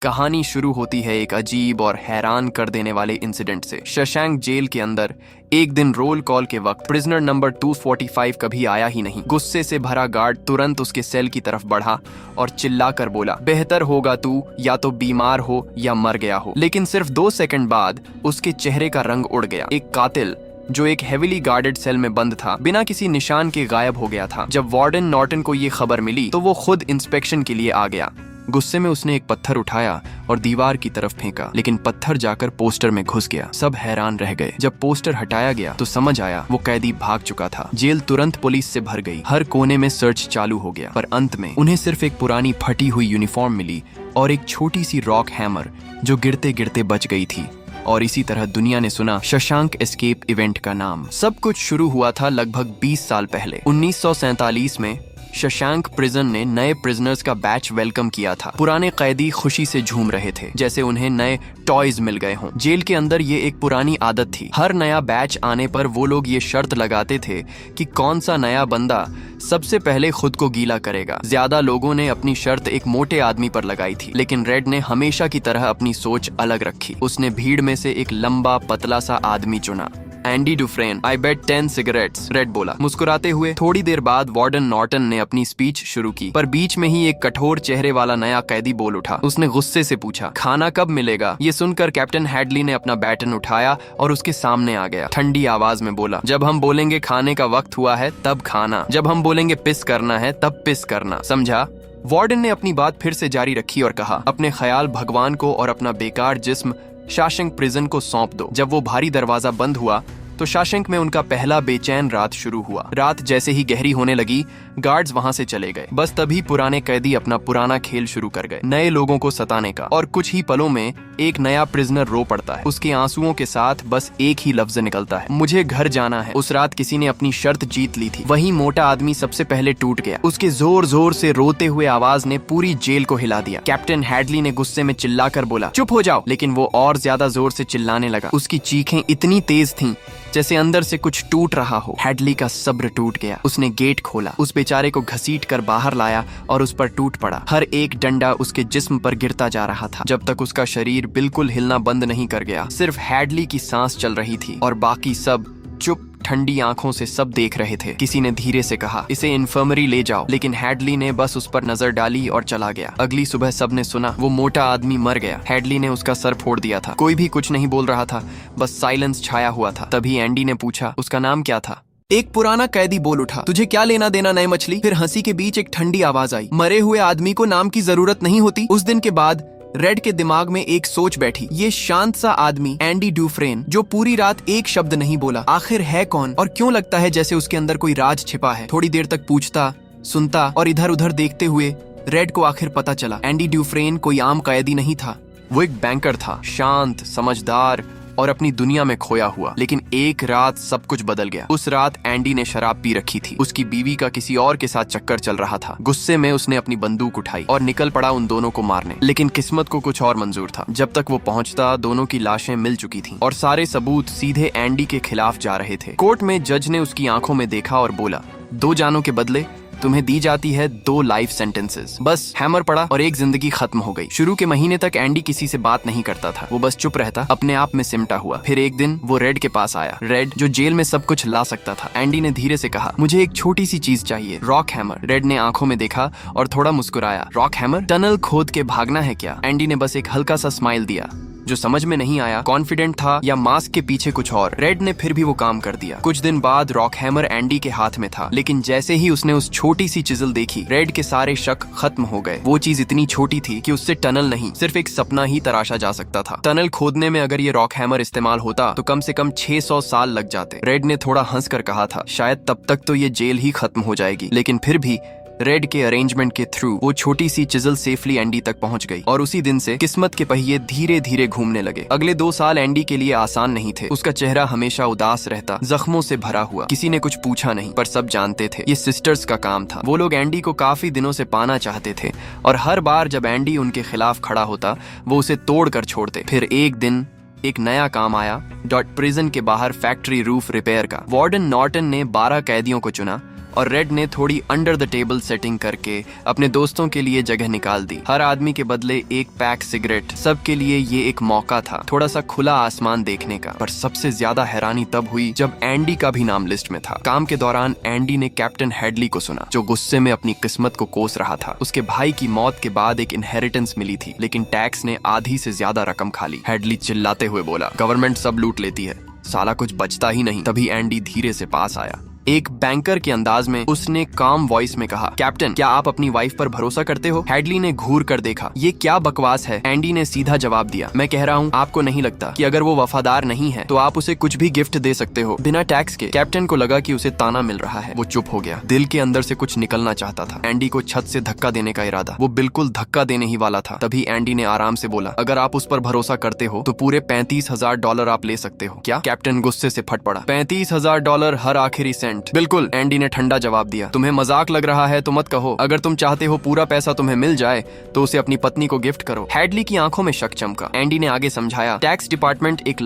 कहानी शुरू होती है एक अजीब और हैरान कर देने वाले इंसिडेंट से। शशांक जेल के अंदर एक दिन रोल कॉल के वक्त प्रिजनर नंबर 245 कभी आया ही नहीं। गुस्से से भरा गार्ड तुरंत उसके सेल की तरफ बढ़ा और चिल्लाकर बोला, बेहतर होगा तू या तो बीमार हो या मर गया हो। लेकिन सिर्फ 2 सेकंड बाद उसके चेहरे का रंग उड़ गया। एक कातिल जो एक हेविली गार्डेड सेल में बंद था, बिना किसी निशान के गायब हो गया था। जब वार्डन नॉर्टन को ये खबर मिली तो वो खुद इंस्पेक्शन के लिए आ गया। गुस्से में उसने एक पत्थर उठाया और दीवार की तरफ फेंका, लेकिन पत्थर जाकर पोस्टर में घुस गया। सब हैरान रह गए। जब पोस्टर हटाया गया तो समझ आया वो कैदी भाग चुका था। जेल तुरंत पुलिस से भर गई। हर कोने में सर्च चालू हो गया, पर अंत में उन्हें सिर्फ एक पुरानी फटी हुई यूनिफॉर्म मिली और एक छोटी सी रॉक हैमर जो गिरते गिरते बच गई थी। और इसी तरह दुनिया ने सुना शशांक एस्केप इवेंट का नाम। सब कुछ शुरू हुआ था लगभग 20 साल पहले। 1947 में शशांक प्रिजन ने नए प्रिजनर्स का बैच वेलकम किया था। पुराने कैदी खुशी से झूम रहे थे जैसे उन्हें नए टॉयज मिल गए हों। जेल के अंदर ये एक पुरानी आदत थी। हर नया बैच आने पर वो लोग ये शर्त लगाते थे कि कौन सा नया बंदा सबसे पहले खुद को गीला करेगा। ज्यादा लोगों ने अपनी शर्त एक मोटे आदमी पर लगाई थी, लेकिन रेड ने हमेशा की तरह अपनी सोच अलग रखी। उसने भीड़ में से एक लंबा पतला सा आदमी चुना। एंडी डुफ्रेन, आई बेट 10 सिगरेट्स, रेड बोला मुस्कुराते हुए। थोड़ी देर बाद वार्डन नॉर्टन ने अपनी स्पीच शुरू की, पर बीच में ही एक कठोर चेहरे वाला नया कैदी बोल उठा। उसने गुस्से से पूछा, खाना कब मिलेगा? ये सुनकर कैप्टन हैडली ने अपना बैटन उठाया और उसके सामने आ गया। ठंडी आवाज में बोला, जब हम बोलेंगे खाने का वक्त हुआ है तब खाना, जब हम बोलेंगे पिस करना है तब पिस करना, समझा? वार्डन ने अपनी बात फिर से जारी रखी और कहा, अपने ख्याल भगवान को और अपना बेकार जिस्म शशांक प्रिजन को सौंप दो। जब वो भारी दरवाजा बंद हुआ तो शशांक में उनका पहला बेचैन रात शुरू हुआ। रात जैसे ही गहरी होने लगी, गार्ड्स वहां से चले गए। बस तभी पुराने कैदी अपना पुराना खेल शुरू कर गए, नए लोगों को सताने का। और कुछ ही पलों में एक नया प्रिजनर रो पड़ता है। उसके आंसुओं के साथ बस एक ही लफ्ज निकलता है, मुझे घर जाना है। उस रात किसी ने अपनी शर्त जीत ली थी। वही मोटा आदमी सबसे पहले टूट गया। उसके जोर जोर से रोते हुए आवाज ने पूरी जेल को हिला दिया। कैप्टन हैडली ने गुस्से में चिल्लाकर बोला, चुप हो जाओ, लेकिन वो और ज्यादा जोर से चिल्लाने लगा। उसकी चीखें इतनी तेज थीं जैसे अंदर से कुछ टूट रहा हो। हैडली का सब्र टूट गया। उसने गेट खोला, उस बेचारे को घसीट कर बाहर लाया और उस पर टूट पड़ा। हर एक डंडा उसके जिस्म पर गिरता जा रहा था, जब तक उसका शरीर बिल्कुल हिलना बंद नहीं कर गया। सिर्फ हैडली की सांस चल रही थी और बाकी सब चुप ठंडी आंखों से सब देख रहे थे। किसी ने धीरे से कहा, इसे इन्फर्मरी ले जाओ, लेकिन हैडली ने बस उस पर नजर डाली और चला गया। अगली सुबह सब ने सुना वो मोटा आदमी मर गया। हैडली ने उसका सर फोड़ दिया था। कोई भी कुछ नहीं बोल रहा था, बस साइलेंस छाया हुआ था। तभी एंडी ने पूछा, उसका नाम क्या था? एक पुराना कैदी बोल उठा, तुझे क्या लेना देना नए मछली? फिर हंसी के बीच एक ठंडी आवाज आई, मरे हुए आदमी को नाम की जरूरत नहीं होती। उस दिन के बाद रेड के दिमाग में एक सोच बैठी, ये शांत सा आदमी एंडी डुफ्रेन जो पूरी रात एक शब्द नहीं बोला, आखिर है कौन और क्यों लगता है जैसे उसके अंदर कोई राज छिपा है? थोड़ी देर तक पूछता, सुनता और इधर उधर देखते हुए रेड को आखिर पता चला, एंडी डुफ्रेन कोई आम कैदी नहीं था। वो एक बैंकर था, शांत, समझदार और अपनी दुनिया में खोया हुआ। लेकिन एक रात सब कुछ बदल गया। उस रात एंडी ने शराब पी रखी थी। उसकी बीवी का किसी और के साथ चक्कर चल रहा था। गुस्से में उसने अपनी बंदूक उठाई और निकल पड़ा उन दोनों को मारने। लेकिन किस्मत को कुछ और मंजूर था। जब तक वो पहुंचता, दोनों की लाशें मिल चुकी थीं और सारे सबूत सीधे एंडी के खिलाफ जा रहे थे। कोर्ट में जज ने उसकी आंखों में देखा और बोला, 2 जानों के बदले तुम्हें दी जाती है 2 लाइफ सेंटेंसेस। बस हैमर पड़ा और एक जिंदगी खत्म हो गई। शुरू के महीने तक एंडी किसी से बात नहीं करता था। वो बस चुप रहता, अपने आप में सिमटा हुआ। फिर एक दिन वो रेड के पास आया, रेड जो जेल में सब कुछ ला सकता था। एंडी ने धीरे से कहा, मुझे एक छोटी सी चीज चाहिए, रॉक हैमर। रेड ने आंखों में देखा और थोड़ा मुस्कुराया, रॉक हैमर? टनल खोद के भागना है क्या? एंडी ने बस एक हल्का सा स्माइल दिया, जो समझ में नहीं आया कॉन्फिडेंट था या मास्क के पीछे कुछ और। रेड ने फिर भी वो काम कर दिया। कुछ दिन बाद रॉक हैमर एंडी के हाथ में था, लेकिन जैसे ही उसने उस छोटी सी चिजल देखी, रेड के सारे शक खत्म हो गए। वो चीज इतनी छोटी थी कि उससे टनल नहीं, सिर्फ एक सपना ही तराशा जा सकता था। टनल खोदने में अगर ये रॉक हैमर इस्तेमाल होता तो कम से कम 600 साल लग जाते। रेड ने थोड़ा हंस कर कहा था, शायद तब तक तो ये जेल ही खत्म हो जाएगी। लेकिन फिर भी रेड के अरेंजमेंट के थ्रू वो छोटी सी चिजल सेफली एंडी तक पहुंच गई और उसी दिन से किस्मत के पहिए धीरे धीरे घूमने लगे। अगले 2 साल एंडी के लिए आसान नहीं थे। उसका चेहरा हमेशा उदास रहता, जख्मों से भरा हुआ। किसी ने कुछ पूछा नहीं, पर सब जानते थे ये सिस्टर्स का काम था। वो लोग एंडी को काफी दिनों से पाना चाहते थे और हर बार जब एंडी उनके खिलाफ खड़ा होता, वो उसे तोड़ कर छोड़ते। फिर एक दिन एक नया काम आया, प्रिजन के बाहर फैक्ट्री रूफ रिपेयर का। वार्डन नॉर्टन ने 12 कैदियों को चुना और रेड ने थोड़ी अंडर द टेबल सेटिंग करके अपने दोस्तों के लिए जगह निकाल दी। हर आदमी के बदले एक पैक सिगरेट। सबके लिए ये एक मौका था थोड़ा सा खुला आसमान देखने का। पर सबसे ज्यादा हैरानी तब हुई जब एंडी का भी नाम लिस्ट में था। काम के दौरान एंडी ने कैप्टन हेडली को सुना, जो गुस्से में अपनी किस्मत को कोस रहा था। उसके भाई की मौत के बाद एक इनहेरिटेंस मिली थी, लेकिन टैक्स ने आधी से ज्यादा रकम खा ली। हेडली चिल्लाते हुए बोला, गवर्नमेंट सब लूट लेती है, साला कुछ बचता ही नहीं। तभी एंडी धीरे से पास आया। एक बैंकर के अंदाज में उसने काम वॉइस में कहा, कैप्टन क्या आप अपनी वाइफ पर भरोसा करते हो? हेडली ने घूर कर देखा, ये क्या बकवास है? एंडी ने सीधा जवाब दिया, मैं कह रहा हूँ आपको नहीं लगता कि अगर वो वफादार नहीं है तो आप उसे कुछ भी गिफ्ट दे सकते हो बिना टैक्स के? कैप्टन को लगा कि उसे ताना मिल रहा है। वो चुप हो गया। दिल के अंदर से कुछ निकलना चाहता था। एंडी को छत से धक्का देने का इरादा। वो बिल्कुल धक्का देने ही वाला था। तभी एंडी ने आराम से बोला, अगर आप उस पर भरोसा करते हो तो पूरे $35,000 आप ले सकते हो। क्या? कैप्टन गुस्से से फट पड़ा। $35,000 हर आखिरी सेंट? बिल्कुल, एंडी ने ठंडा जवाब दिया। तुम्हें मजाक लग रहा है तो मत कहो। अगर तुम चाहते हो पूरा पैसा तुम्हें मिल जाए तो उसे अपनी पत्नी को गिफ्ट करो। हेडली की आंखों में शक चमका। एंडी ने आगे समझाया, टैक्स डिपार्टमेंट एक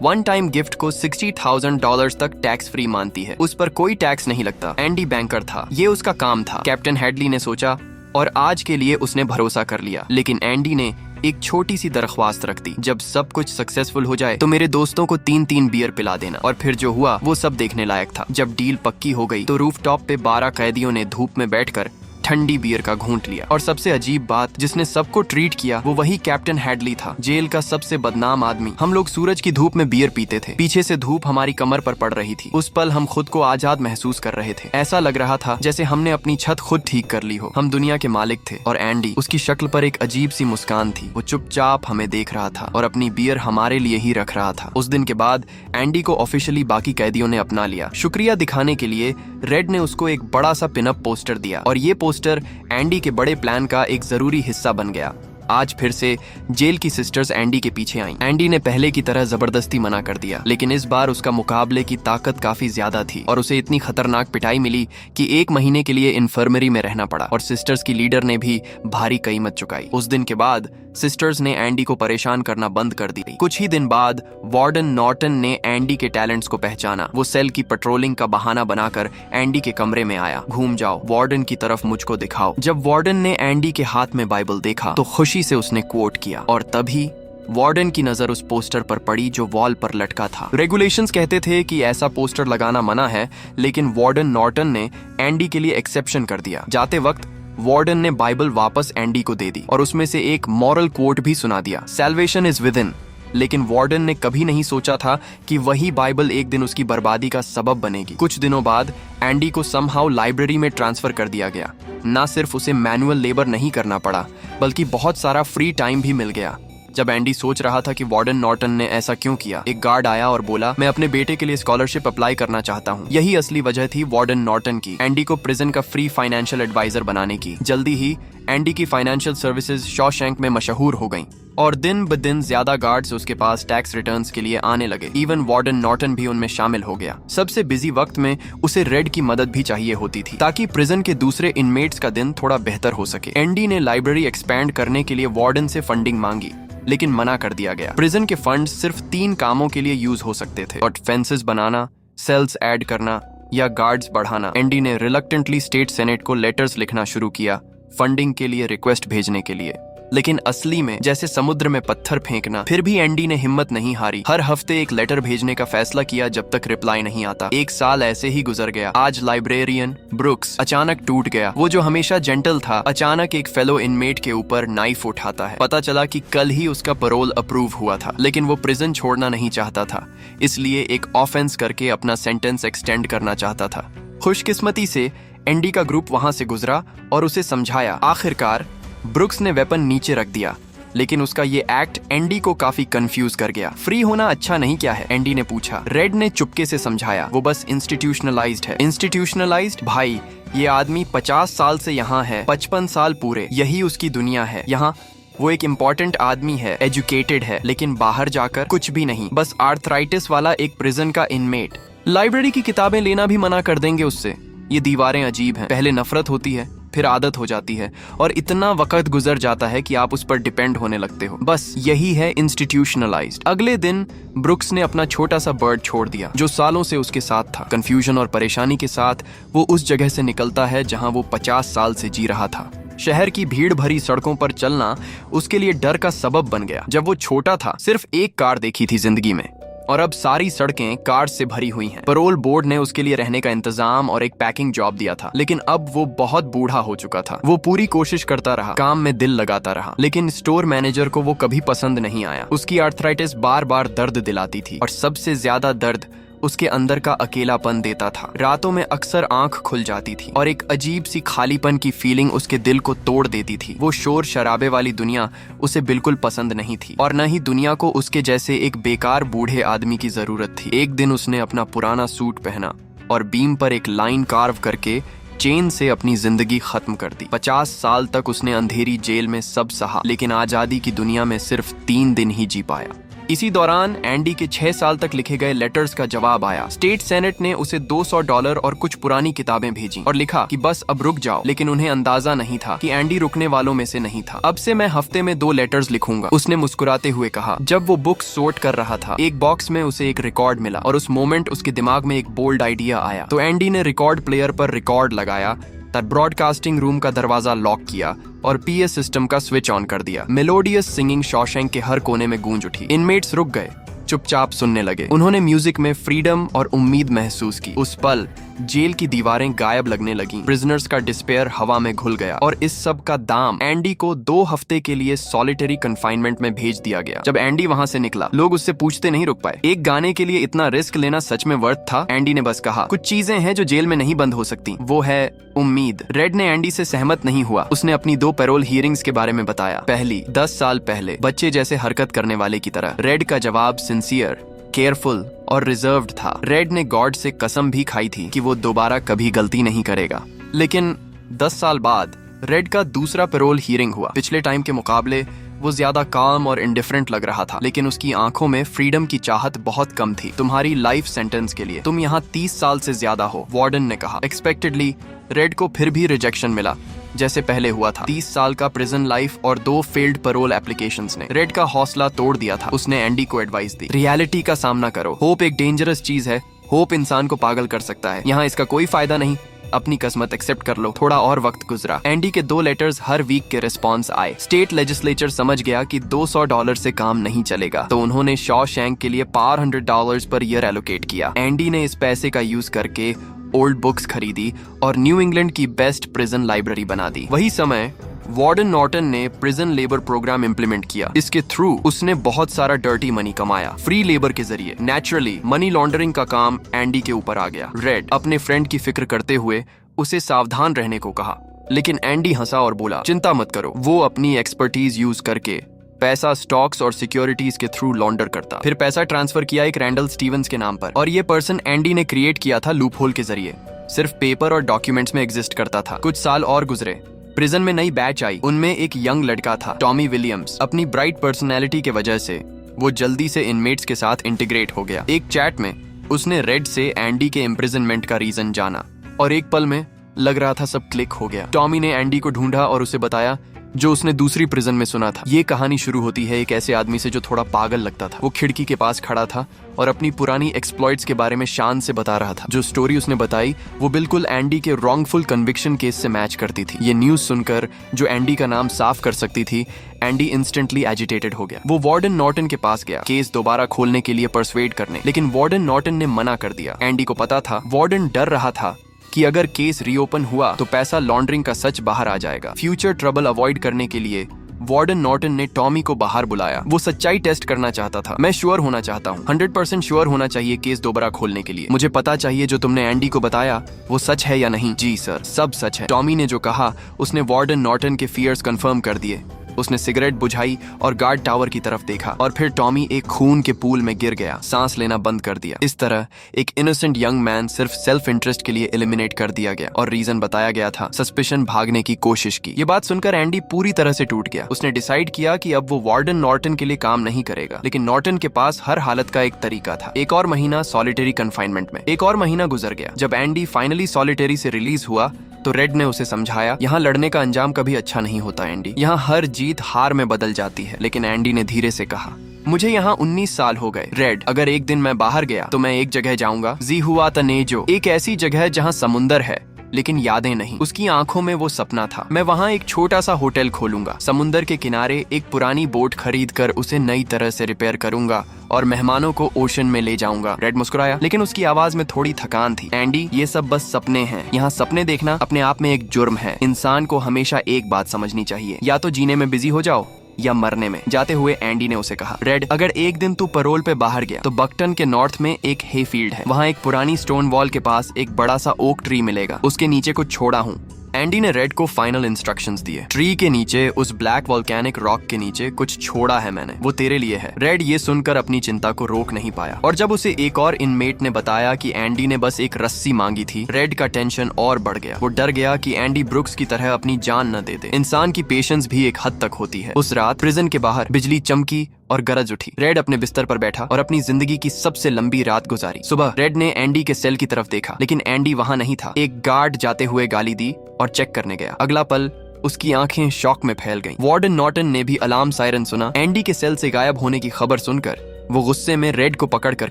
वन टाइम गिफ्ट को $60,000 तक टैक्स फ्री मानती है। उस पर कोई टैक्स नहीं लगता। एंडी बैंकर था, ये उसका काम था। कैप्टन हेडली ने सोचा और आज के लिए उसने भरोसा कर लिया। लेकिन एंडी ने एक छोटी सी दरख्वास्त रख दी, जब सब कुछ सक्सेसफुल हो जाए तो मेरे दोस्तों को 3-3 बियर पिला देना। और फिर जो हुआ वो सब देखने लायक था। जब डील पक्की हो गई तो रूफटॉप पे 12 कैदियों ने धूप में बैठकर ठंडी बियर का घूंट लिया। और सबसे अजीब बात, जिसने सबको ट्रीट किया वो वही कैप्टन हेडली था, जेल का सबसे बदनाम आदमी। हम लोग सूरज की धूप में बियर पीते थे, पीछे से धूप हमारी कमर पर पड़ रही थी। उस पल हम खुद को आजाद महसूस कर रहे थे। ऐसा लग रहा था जैसे हमने अपनी छत खुद ठीक कर ली हो। हम दुनिया के मालिक थे। और एंडी, उसकी शक्ल पर एक अजीब सी मुस्कान थी। वो चुपचाप हमें देख रहा था और अपनी बियर हमारे लिए ही रख रहा था। उस दिन के बाद एंडी को ऑफिशियली बाकी कैदियों ने अपना लिया। शुक्रिया दिखाने के लिए रेड ने उसको एक बड़ा सा पिनअप पोस्टर दिया और ये पोस्टर एंडी के बड़े प्लान का एक जरूरी हिस्सा बन गया। आज फिर से जेल की सिस्टर्स एंडी के पीछे आईं। एंडी ने पहले की तरह जबरदस्ती मना कर दिया, लेकिन इस बार उसका मुकाबले की ताकत काफी ज्यादा थी और उसे इतनी खतरनाक पिटाई मिली कि 1 महीने के लिए इन्फर्मरी में रहना पड़ा। और सिस्टर्स की लीडर ने भी भारी कीमत चुकाई। उस दिन के बाद सिस्टर्स ने एंडी को परेशान करना बंद कर दी। कुछ ही दिन बाद वार्डन नॉर्टन ने एंडी के टैलेंट्स को पहचाना। वो सेल की पेट्रोलिंग का बहाना बनाकर एंडी के कमरे में आया। घूम जाओ, वार्डन की तरफ मुझको दिखाओ। जब वार्डन ने एंडी के हाथ में बाइबल देखा तो खुशी से उसने कोट किया। और तभी वार्डन की नजर उस पोस्टर पर पड़ी जो वॉल पर लटका था। रेगुलेशंस कहते थे कि ऐसा पोस्टर लगाना मना है, लेकिन वार्डन नॉर्टन ने एंडी के लिए एक्सेप्शन कर दिया। जाते वक्त वार्डन ने बाइबल वापस एंडी को दे दी और उसमें से एक मॉरल कोट भी सुना दिया, सैल्वेशन इज विद इन। लेकिन वार्डन ने कभी नहीं सोचा था कि वही बाइबल एक दिन उसकी बर्बादी का सबब बनेगी। कुछ दिनों बाद एंडी को समहाउ लाइब्रेरी में ट्रांसफर कर दिया गया। ना सिर्फ उसे मैनुअल लेबर नहीं करना पड़ा, बल्कि बहुत सारा फ्री टाइम भी मिल गया। जब एंडी सोच रहा था कि वार्डन नॉर्टन ने ऐसा क्यों किया, एक गार्ड आया और बोला, मैं अपने बेटे के लिए स्कॉलरशिप अप्लाई करना चाहता हूँ। यही असली वजह थी वार्डन नॉर्टन की, एंडी को प्रिजन का फ्री फाइनेंशियल एडवाइजर बनाने की। जल्दी ही एंडी की फाइनेंशियल सर्विसेज शॉशैंक में मशहूर हो गईं और दिन ब दिन ज्यादा गार्ड्स उसके पास टैक्स रिटर्न्स के लिए आने लगे। इवन वार्डन नॉर्टन भी उनमें शामिल हो गया। सबसे बिजी वक्त में उसे रेड की मदद भी चाहिए होती थी ताकि प्रिजन के दूसरे इनमेट्स का दिन थोड़ा बेहतर हो सके। एंडी ने लाइब्रेरी एक्सपैंड करने के लिए वार्डन से फंडिंग मांगी, लेकिन मना कर दिया गया। प्रिजन के फंड सिर्फ 3 कामों के लिए यूज हो सकते थे, और फेंसेस बनाना, सेल्स ऐड करना या गार्ड्स बढ़ाना। एंडी ने रिलक्टेंटली स्टेट सेनेट को लेटर्स लिखना शुरू किया फंडिंग के लिए रिक्वेस्ट भेजने के लिए। लेकिन असली में जैसे समुद्र में पत्थर फेंकना। फिर भी एंडी ने हिम्मत नहीं हारी। हर हफ्ते एक लेटर भेजने का फैसला किया जब तक रिप्लाई नहीं आता। 1 साल ऐसे ही गुजर गया। आज लाइब्रेरियन ब्रुक्स अचानक टूट गया। वो जो हमेशा जेंटल था, अचानक एक फेलो इनमेट के ऊपर नाइफ उठाता है। पता चला कि कल ही उसका पैरोल अप्रूव हुआ था, लेकिन वो प्रिजन छोड़ना नहीं चाहता था, इसलिए एक ऑफेंस करके अपना सेंटेंस एक्सटेंड करना चाहता था। खुशकिस्मती से एंडी का ग्रुप वहां से गुजरा और उसे समझाया। आखिरकार ब्रुक्स ने वेपन नीचे रख दिया, लेकिन उसका ये एक्ट एंडी को काफी कंफ्यूज कर गया। फ्री होना अच्छा नहीं क्या है? एंडी ने पूछा। रेड ने चुपके से समझाया, वो बस इंस्टीट्यूशनलाइज्ड है। इंस्टीट्यूशनलाइज्ड? भाई, ये आदमी 50 साल से यहाँ है, 55 साल पूरे, यही उसकी दुनिया है। यहाँ वो एक इम्पोर्टेंट आदमी है, एजुकेटेड है, लेकिन बाहर जाकर कुछ भी नहीं, बस आर्थराइटिस वाला एक प्रिजन का इनमेट। लाइब्रेरी की किताबें लेना भी मना कर देंगे उससे। ये दीवारें अजीब हैं, पहले नफरत होती है, फिर आदत हो जाती है और इतना वक्त गुजर जाता है कि आप उस पर डिपेंड होने लगते हो। बस यही है इंस्टीट्यूशनलाइज्ड। अगले दिन ब्रुक्स ने अपना छोटा सा बर्ड छोड़ दिया जो सालों से उसके साथ था। कंफ्यूजन और परेशानी के साथ वो उस जगह से निकलता है जहां वो 50 साल से जी रहा था। शहर की भीड़ भरी सड़कों पर चलना उसके लिए डर का सबब बन गया। जब वो छोटा था सिर्फ एक कार देखी थी जिंदगी में, और अब सारी सड़कें कार से भरी हुई हैं। पैरोल बोर्ड ने उसके लिए रहने का इंतजाम और एक पैकिंग जॉब दिया था, लेकिन अब वो बहुत बूढ़ा हो चुका था। वो पूरी कोशिश करता रहा, काम में दिल लगाता रहा, लेकिन स्टोर मैनेजर को वो कभी पसंद नहीं आया। उसकी आर्थराइटिस बार बार दर्द दिलाती थी और सबसे ज्यादा दर्द उसके अंदर का अकेलापन देता था। रातों में अक्सर आंख खुल जाती थी और एक अजीब सी खालीपन की फीलिंग उसके दिल को तोड़ देती थी। वो शोर शराबे वाली दुनिया उसे बिल्कुल पसंद नहीं थी और न ही दुनिया को उसके जैसे एक बेकार बूढ़े आदमी की जरूरत थी। एक दिन उसने अपना पुराना सूट पहना और बीम पर एक लाइन कार्व करके चेन से अपनी जिंदगी खत्म कर दी। 50 साल तक उसने अंधेरी जेल में सब सहा, लेकिन आजादी की दुनिया में सिर्फ 3 दिन ही जी पाया। इसी दौरान एंडी के 6 साल तक लिखे गए लेटर्स का जवाब आया। स्टेट सेनेट ने उसे $200 और कुछ पुरानी किताबें भेजी और लिखा कि बस अब रुक जाओ, लेकिन उन्हें अंदाजा नहीं था कि एंडी रुकने वालों में से नहीं था। अब से मैं हफ्ते में 2 लेटर्स लिखूंगा, उसने मुस्कुराते हुए कहा। जब वो बुक सोर्ट कर रहा था, एक बॉक्स में उसे एक रिकॉर्ड मिला और उस मोमेंट उसके दिमाग में एक बोल्ड आइडिया आया। तो एंडी ने रिकॉर्ड प्लेयर पर रिकॉर्ड लगाया, तब ब्रॉडकास्टिंग रूम का दरवाजा लॉक किया और पीएस सिस्टम का स्विच ऑन कर दिया। मेलोडियस सिंगिंग शॉशैंक के हर कोने में गूंज उठी। इनमेट्स रुक गए, चुपचाप सुनने लगे। उन्होंने म्यूजिक में फ्रीडम और उम्मीद महसूस की। उस पल जेल की दीवारें गायब लगने लगीं। प्रिजनर्स का डिस्पेयर हवा में घुल गया और इस सब का दाम एंडी को 2 हफ्ते के लिए सॉलिटरी कन्फाइनमेंट में भेज दिया गया। जब एंडी वहां से निकला, लोग उससे पूछते नहीं रुक पाए। एक गाने के लिए इतना रिस्क लेना सच में वर्थ था? एंडी ने बस कहा, कुछ चीजें हैं जो जेल में नहीं बंद हो सकती, वो है उम्मीद। रेड ने एंडी से सहमत नहीं हुआ। उसने अपनी 2 पैरोल हियरिंग्स के बारे में बताया। पहली 10 साल पहले, बच्चे जैसे हरकत करने वाले की तरह। रेड का जवाब सिंसियर, केयरफुल और रिजर्व्ड था। रेड ने गॉड से कसम भी खाई थी कि वो दोबारा कभी गलती नहीं करेगा। लेकिन 10 साल बाद रेड का दूसरा पैरोल हियरिंग हुआ। पिछले टाइम के मुकाबले वो ज्यादा काम और इंडिफरेंट लग रहा था, लेकिन उसकी आंखों में फ्रीडम की चाहत बहुत कम थी। तुम्हारी लाइफ सेंटेंस के लिए तुम यहाँ 30 साल से ज्यादा हो, वार्डन ने कहा। एक्सपेक्टेडली रेड को फिर भी रिजेक्शन मिला, जैसे पहले हुआ था। 30 साल का प्रिजन लाइफ और 2 फेल्ड पैरोल एप्लीकेशंस ने रेड का हौसला तोड़ दिया था। उसने एंडी को एडवाइस दी, रियलिटी का सामना करो। होप एक डेंजरस चीज है, होप इंसान को पागल कर सकता है। यहाँ इसका कोई फायदा नहीं, अपनी किस्मत एक्सेप्ट कर लो। थोड़ा और वक्त गुजरा। एंडी के 2 लेटर्स हर वीक के रिस्पॉन्स आए। स्टेट लेजिस्लेचर समझ गया कि $200 से काम नहीं चलेगा, तो उन्होंने शॉशैंक के लिए $500 पर ईयर एलोकेट किया। एंडी ने इस पैसे का यूज करके ओल्ड बुक्स खरीदी और न्यू इंग्लैंड की बेस्ट प्रिजन लाइब्रेरी बना दी। वही समय वार्डन नॉर्टन ने प्रिजन लेबर प्रोग्राम इंप्लीमेंट किया। इसके थ्रू उसने बहुत सारा डर्टी मनी कमाया फ्री लेबर के जरिए। नेचुरली मनी लॉन्ड्रिंग का काम एंडी के ऊपर आ गया। रेड अपने फ्रेंड की फिक्र करते हुए उसे सावधान रहने को कहा, लेकिन एंडी हंसा और बोला, चिंता मत करो, वो अपनी एक्सपर्टीज यूज करके पैसा स्टॉक्स और सिक्योरिटीज के थ्रू लॉन्डर करता। फिर पैसा ट्रांसफर किया एक रैंडल स्टीवंस के नाम पर, और ये पर्सन एंडी ने क्रिएट किया था लूप होल के जरिए। सिर्फ पेपर और डॉक्यूमेंट्स में एग्जिस्ट करता था। कुछ साल और गुजरे, प्रिजन में नई बैच आई। उनमें एक यंग लड़का था, टॉमी विलियम्स। अपनी ब्राइट पर्सनैलिटी के वजह से वो जल्दी से इनमेट्स के साथ इंटीग्रेट हो गया। एक चैट में उसने रेड से एंडी के इम्प्रिजनमेंट का रीजन जाना और एक पल में लग रहा था सब क्लिक हो गया। टॉमी ने एंडी को ढूंढा और उसे बताया जो उसने दूसरी प्रिजन में सुना था। ये कहानी शुरू होती है एक ऐसे आदमी से जो थोड़ा पागल लगता था। वो खिड़की के पास खड़ा था और अपनी पुरानी एक्सप्लॉइट्स के बारे में शान से बता रहा था। जो स्टोरी उसने बताई वो बिल्कुल एंडी के रॉन्गफुल कन्विक्शन केस से मैच करती थी। ये न्यूज सुनकर, जो एंडी का नाम साफ कर सकती थी, एंडी इंस्टेंटली एजिटेटेड हो गया। वो वार्डन नॉर्टन के पास गया केस दोबारा खोलने के लिए परसुएड करने, लेकिन वार्डन नॉर्टन ने मना कर दिया। एंडी को पता था, वार्डन डर रहा था कि अगर केस रीओपन हुआ तो पैसा लॉन्ड्रिंग का सच बाहर आ जाएगा। फ्यूचर ट्रबल अवॉइड करने के लिए वार्डन नॉर्टन ने टॉमी को बाहर बुलाया। वो सच्चाई टेस्ट करना चाहता था। मैं श्योर होना चाहता हूँ, 100% श्योर होना चाहिए केस दोबारा खोलने के लिए। मुझे पता चाहिए जो तुमने एंडी को बताया वो सच है या नहीं। जी सर, सब सच है। टॉमी ने जो कहा उसने वार्डन नॉर्टन के फियर्स कंफर्म कर दिए। उसने सिगरेट बुझाई और गार्ड टावर की तरफ देखा और फिर टॉमी एक खून के पूल में गिर गया। सांस लेना बंद कर दिया। इस तरह एक इनोसेंट यंग मैन सिर्फ सेल्फ इंटरेस्ट के लिए एलिमिनेट कर दिया गया और रीजन बताया गया था सस्पिशन भागने की कोशिश की। ये बात सुनकर एंडी पूरी तरह से टूट गया। उसने डिसाइड किया कि अब वो वार्डन नॉर्टन के लिए काम नहीं करेगा, लेकिन नॉर्टन के पास हर हालत का एक तरीका था। एक और महीना सॉलिटरी कन्फाइनमेंट में। एक और महीना गुजर गया। जब एंडी फाइनली सॉलिटरी से रिलीज हुआ तो रेड ने उसे समझाया, यहाँ लड़ने का अंजाम कभी अच्छा नहीं होता एंडी, यहाँ हर जीत हार में बदल जाती है। लेकिन एंडी ने धीरे से कहा, मुझे यहाँ 19 साल हो गए रेड, अगर एक दिन मैं बाहर गया तो मैं एक जगह जाऊंगा, जिहुआतानेजो, एक ऐसी जगह जहाँ समुंदर है लेकिन यादें नहीं। उसकी आंखों में वो सपना था, मैं वहाँ एक छोटा सा होटल खोलूंगा, समुंदर के किनारे एक पुरानी बोट खरीद कर उसे नई तरह से रिपेयर करूंगा और मेहमानों को ओशन में ले जाऊंगा। रेड मुस्कुराया, लेकिन उसकी आवाज में थोड़ी थकान थी। एंडी, ये सब बस सपने हैं, यहाँ सपने देखना अपने आप में एक जुर्म है। इंसान को हमेशा एक बात समझनी चाहिए, या तो जीने में बिजी हो जाओ या मरने में। जाते हुए एंडी ने उसे कहा, रेड, अगर एक दिन तू पैरोल पे बाहर गया तो बकटन के नॉर्थ में एक हे फील्ड है, वहाँ एक पुरानी स्टोन वॉल के पास एक बड़ा सा ओक ट्री मिलेगा, उसके नीचे कुछ छोड़ा हूँ। एंडी ने रेड को फाइनल इंस्ट्रक्शंस दिए। ट्री के नीचे, उस ब्लैक वोल्केनिक रॉक के नीचे कुछ छोड़ा है मैंने, वो तेरे लिए है। रेड ये सुनकर अपनी चिंता को रोक नहीं पाया, और जब उसे एक और इनमेट ने बताया कि एंडी ने बस एक रस्सी मांगी थी, रेड का टेंशन और बढ़ गया। वो डर गया कि एंडी ब्रुक्स की तरह अपनी जान न दे दे। इंसान की पेशेंस भी एक हद तक होती है। उस रात प्रिजन के बाहर बिजली चमकी और गरज उठी। रेड अपने बिस्तर पर बैठा और अपनी जिंदगी की सबसे लंबी रात गुजारी। सुबह रेड ने एंडी के सेल की तरफ देखा, लेकिन एंडी वहाँ नहीं था। एक गार्ड जाते हुए गाली दी और चेक करने गया। अगला पल उसकी आंखें शॉक में फैल गईं। वार्डन नॉर्टन ने भी अलार्म सायरन सुना। एंडी के सेल से गायब होने की खबर सुनकर वो गुस्से में रेड को पकड़कर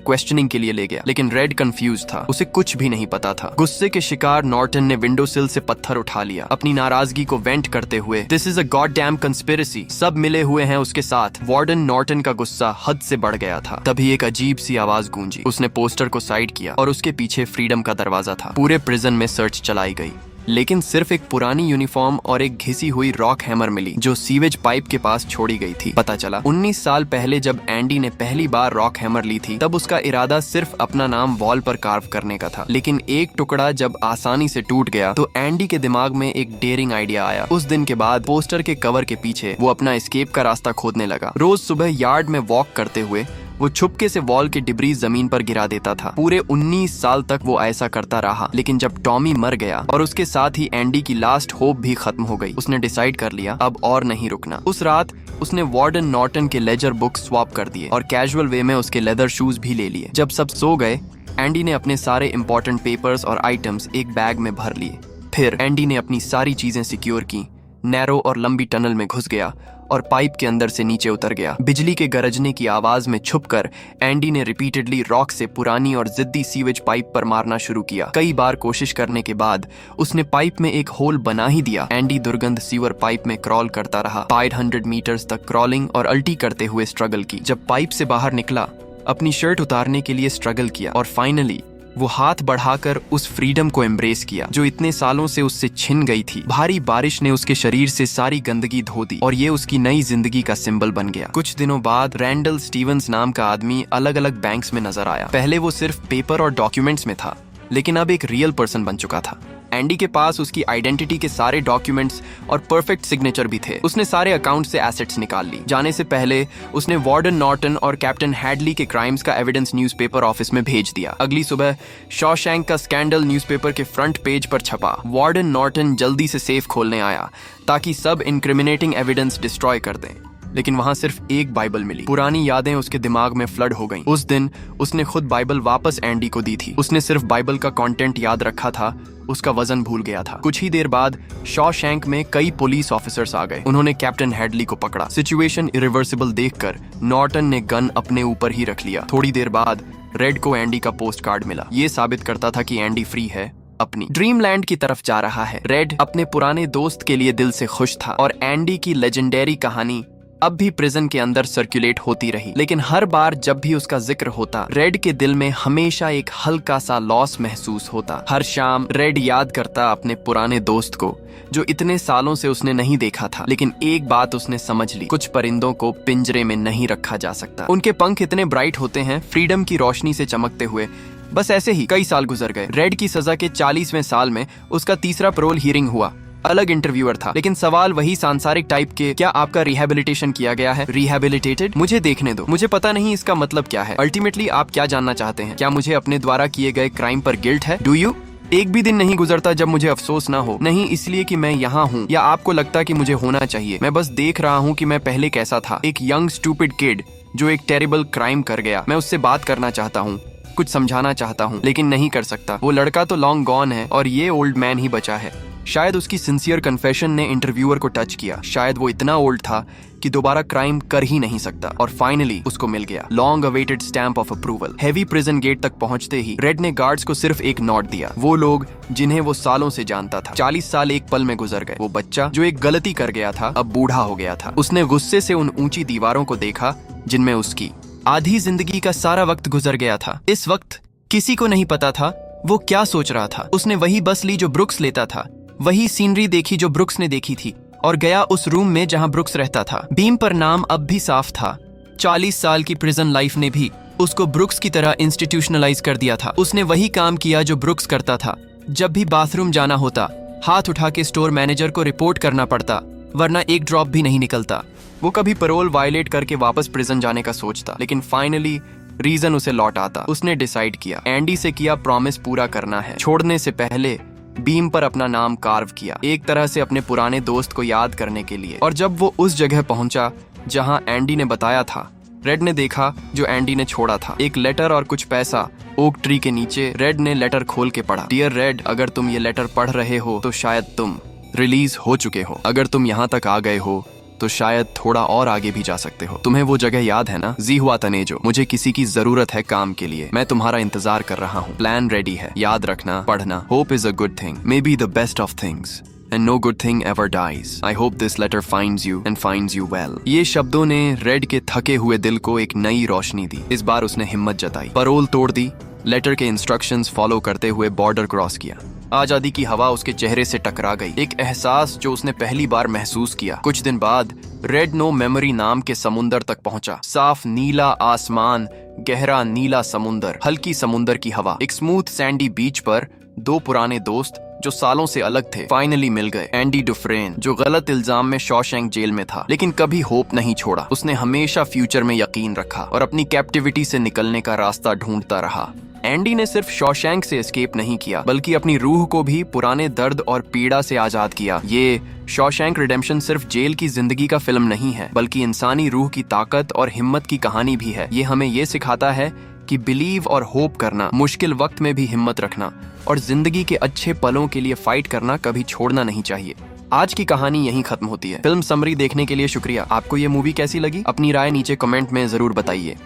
क्वेश्चनिंग के लिए ले गया, लेकिन रेड कंफ्यूज था, उसे कुछ भी नहीं पता था। गुस्से के शिकार नॉर्टन ने विंडो सिल से पत्थर उठा लिया, अपनी नाराजगी को वेंट करते हुए, this is a god damn conspiracy, सब मिले हुए हैं उसके साथ। वार्डन नॉर्टन का गुस्सा हद से बढ़ गया था। तभी एक अजीब सी आवाज गूंजी। उसने पोस्टर को साइड किया और उसके पीछे फ्रीडम का दरवाजा था। पूरे प्रिजन में सर्च चलाई गई, लेकिन सिर्फ एक पुरानी यूनिफॉर्म और एक घिसी हुई रॉक हैमर मिली जो सीवेज पाइप के पास छोड़ी गई थी। पता चला 19 साल पहले जब एंडी ने पहली बार रॉक हैमर ली थी, तब उसका इरादा सिर्फ अपना नाम वॉल पर कार्व करने का था। लेकिन एक टुकड़ा जब आसानी से टूट गया तो एंडी के दिमाग में एक डेयरिंग आइडिया आया। उस दिन के बाद पोस्टर के कवर के पीछे वो अपना एस्केप का रास्ता खोदने लगा। रोज सुबह यार्ड में वॉक करते हुए वो छुपके से वॉल के डिब्रीज जमीन पर गिरा देता था। पूरे 19 साल तक वो ऐसा करता रहा, लेकिन जब टॉमी मर गया और उसके साथ ही एंडी की लास्ट होप भी खत्म हो गई, उसने डिसाइड कर लिया अब और नहीं रुकना। उस रात उसने वार्डन नॉर्टन के लेजर बुक स्वैप कर दिए और कैजुअल वे में उसके लेदर शूज भी ले लिए। जब सब सो गए, एंडी ने अपने सारे इंपॉर्टेंट पेपर्स और आइटम्स एक बैग में भर लिए। फिर एंडी ने अपनी सारी चीजें सिक्योर की, नैरो और लंबी टनल में घुस गया और पाइप के अंदर से नीचे उतर गया। बिजली के गरजने की आवाज में छुपकर एंडी ने रिपीटेडली रॉक से पुरानी और जिद्दी सीवेज पाइप पर मारना शुरू किया। कई बार कोशिश करने के बाद उसने पाइप में एक होल बना ही दिया। एंडी दुर्गंध सीवर पाइप में क्रॉल करता रहा। 500 मीटर्स तक क्रॉलिंग और अल्टी करते हुए स्ट्रगल की। जब पाइप से बाहर निकला, अपनी शर्ट उतारने के लिए स्ट्रगल किया और फाइनली वो हाथ बढ़ाकर उस फ्रीडम को एम्ब्रेस किया जो इतने सालों से उससे छिन गई थी। भारी बारिश ने उसके शरीर से सारी गंदगी धो दी और ये उसकी नई जिंदगी का सिंबल बन गया। कुछ दिनों बाद रैंडल स्टीवंस नाम का आदमी अलग अलग बैंक्स में नजर आया। पहले वो सिर्फ पेपर और डॉक्यूमेंट्स में था, लेकिन अब एक रियल पर्सन बन चुका था। एंडी के पास उसकी आइडेंटिटी के सारे डॉक्यूमेंट्स और परफेक्ट सिग्नेचर भी थे। उसने सारे अकाउंट से एसेट्स निकाल ली। जाने से पहले उसने वार्डन नॉर्टन और कैप्टन हैडली के क्राइम्स का एविडेंस न्यूज़पेपर ऑफिस में भेज दिया। अगली सुबह शॉशैंक का स्कैंडल न्यूज़पेपर के फ्रंट पेज पर छपा। वार्डन नॉर्टन जल्दी से सेफ खोलने आया ताकि सब इंक्रिमिनेटिंग एविडेंस डिस्ट्रॉय कर दें, लेकिन वहां सिर्फ एक बाइबल मिली। पुरानी यादें उसके दिमाग में फ्लड हो गईं। उस दिन उसने खुद बाइबल वापस एंडी को दी थी। उसने सिर्फ बाइबल का कंटेंट याद रखा था, उसका वजन भूल गया था। कुछ ही देर बाद शॉशैंक में कई पुलिस ऑफिसर्स आ गए। उन्होंने कैप्टन हैडली को पकड़ा। सिचुएशन इरिवर्सिबल देखकर नॉर्टन ने गन अपने ऊपर ही रख लिया। थोड़ी देर बाद रेड को एंडी का पोस्ट कार्ड मिला। ये साबित करता था कि एंडी फ्री है, अपनी ड्रीमलैंड की तरफ जा रहा है। रेड अपने पुराने दोस्त के लिए दिल से खुश था और एंडी की लेजेंडरी कहानी अब भी प्रिजन के अंदर सर्कुलेट होती रही। लेकिन हर बार जब भी उसका जिक्र होता, रेड के दिल में हमेशा एक हल्का सा लॉस महसूस होता। हर शाम रेड याद करता अपने पुराने दोस्त को जो इतने सालों से उसने नहीं देखा था। लेकिन एक बात उसने समझ ली, कुछ परिंदों को पिंजरे में नहीं रखा जा सकता। उनके पंख इतने ब्राइट होते हैं, फ्रीडम की रोशनी से चमकते हुए। बस ऐसे ही कई साल गुजर गए। रेड की सजा के 40वें साल में उसका तीसरा पैरोल हियरिंग हुआ। अलग इंटरव्यूअर था, लेकिन सवाल वही सांसारिक टाइप के, क्या आपका रिहेबिलिटेशन किया गया है? रिहेबिलिटेटेड? मुझे देखने दो, मुझे पता नहीं इसका मतलब क्या है। अल्टीमेटली आप क्या जानना चाहते हैं? क्या मुझे अपने द्वारा किए गए क्राइम पर गिल्ट है? Do you? एक भी दिन नहीं गुजरता जब मुझे अफसोस ना हो। नहीं इसलिए कि मैं यहाँ हूँ या आपको लगता कि मुझे होना चाहिए। मैं बस देख रहा हूँ कि मैं पहले कैसा था। एक यंग स्टूपिड किड जो एक टेरिबल क्राइम कर गया। मैं उससे बात करना चाहता हूँ, कुछ समझाना चाहता हूँ लेकिन नहीं कर सकता। वो लड़का तो लॉन्ग गॉन है और ये ओल्ड मैन ही बचा है। शायद उसकी सिंसियर कन्फेशन ने इंटरव्यूअर को टच किया। शायद वो इतना ओल्ड था कि दोबारा क्राइम कर ही नहीं सकता। और फाइनली उसको मिल गया long awaited stamp of approval. Heavy prison gate तक पहुंचते ही रेड ने गार्ड्स को सिर्फ एक नोट दिया। वो लोग जिन्हें वो सालों से जानता था। 40 साल एक पल में गुजर गए। वो बच्चा जो एक गलती कर गया था अब बूढ़ा हो गया था। उसने गुस्से से उन ऊंची दीवारों को देखा जिनमें उसकी आधी जिंदगी का सारा वक्त गुजर गया था। इस वक्त किसी को नहीं पता था वो क्या सोच रहा था। उसने वही बस ली जो ब्रुक्स लेता था, वही सीनरी देखी जो ब्रुक्स ने देखी थी और गया उस रूम में जहां ब्रुक्स रहता था। बीम पर नाम अब भी साफ था। 40 साल की प्रिजन लाइफ ने भी उसको ब्रुक्स की तरह इंस्टीट्यूशनलाइज कर दिया था। उसने वही काम किया जो ब्रुक्स करता था। जब भी बाथरूम जाना होता हाथ उठा के स्टोर मैनेजर को रिपोर्ट करना पड़ता, वरना एक ड्रॉप भी नहीं निकलता। वो कभी पैरोल वायलेट करके वापस प्रिजन जाने का सोचता, लेकिन फाइनली रीजन उसे लौट आता। उसने डिसाइड किया एंडी से किया प्रॉमिस पूरा करना है। छोड़ने से पहले बीम पर अपना नाम कार्व किया, एक तरह से अपने पुराने दोस्त को याद करने के लिए। और जब वो उस जगह पहुंचा जहां एंडी ने बताया था, रेड ने देखा जो एंडी ने छोड़ा था, एक लेटर और कुछ पैसा ओक ट्री के नीचे। रेड ने लेटर खोल के पढ़ा। डियर रेड, अगर तुम ये लेटर पढ़ रहे हो तो शायद तुम रिलीज हो चुके हो। अगर तुम यहाँ तक आ गए हो तो शायद थोड़ा और आगे भी जा सकते हो। तुम्हें वो जगह याद है ना, जी हुआ तनेजो। मुझे किसी की जरूरत है काम के लिए। मैं तुम्हारा इंतजार कर रहा हूँ। प्लान रेडी है। याद रखना, पढ़ना। Hope is a good thing, may be the best of things and no good thing ever dies. I hope this letter finds you and finds you well. ये शब्दों ने रेड के थके हुए दिल को एक नई रोशनी दी। इस बार उसने हिम्मत जताई, पैरोल तोड़ दी, लेटर के इंस्ट्रक्शंस फॉलो करते हुए बॉर्डर क्रॉस किया। आजादी की हवा उसके चेहरे से टकरा गई, एक एहसास जो उसने पहली बार महसूस किया। कुछ दिन बाद रेड नो मेमोरी नाम के समुंदर तक पहुंचा। साफ नीला आसमान, गहरा नीला समुंदर, हल्की समुंदर की हवा। एक स्मूथ सैंडी बीच पर दो पुराने दोस्त जो सालों से अलग थे फाइनली मिल गए। एंडी डुफ्रेन जो गलत इल्जाम में शॉशैंक जेल में था लेकिन कभी होप नहीं छोड़ा। उसने हमेशा फ्यूचर में यकीन रखा और अपनी कैप्टिविटी से निकलने का रास्ता ढूंढता रहा। एंडी ने सिर्फ शॉशैंक से एस्केप नहीं किया बल्कि अपनी रूह को भी पुराने दर्द और पीड़ा से आजाद किया। ये शॉशैंक रिडेम्पशन सिर्फ जेल की जिंदगी का फिल्म नहीं है बल्कि इंसानी रूह की ताकत और हिम्मत की कहानी भी है। ये हमें ये सिखाता है कि बिलीव और होप करना, मुश्किल वक्त में भी हिम्मत रखना और जिंदगी के अच्छे पलों के लिए फाइट करना कभी छोड़ना नहीं चाहिए। आज की कहानी यहीं खत्म होती है। फिल्म समरी देखने के लिए शुक्रिया। आपको ये मूवी कैसी लगी? अपनी राय नीचे कमेंट में जरूर बताइए।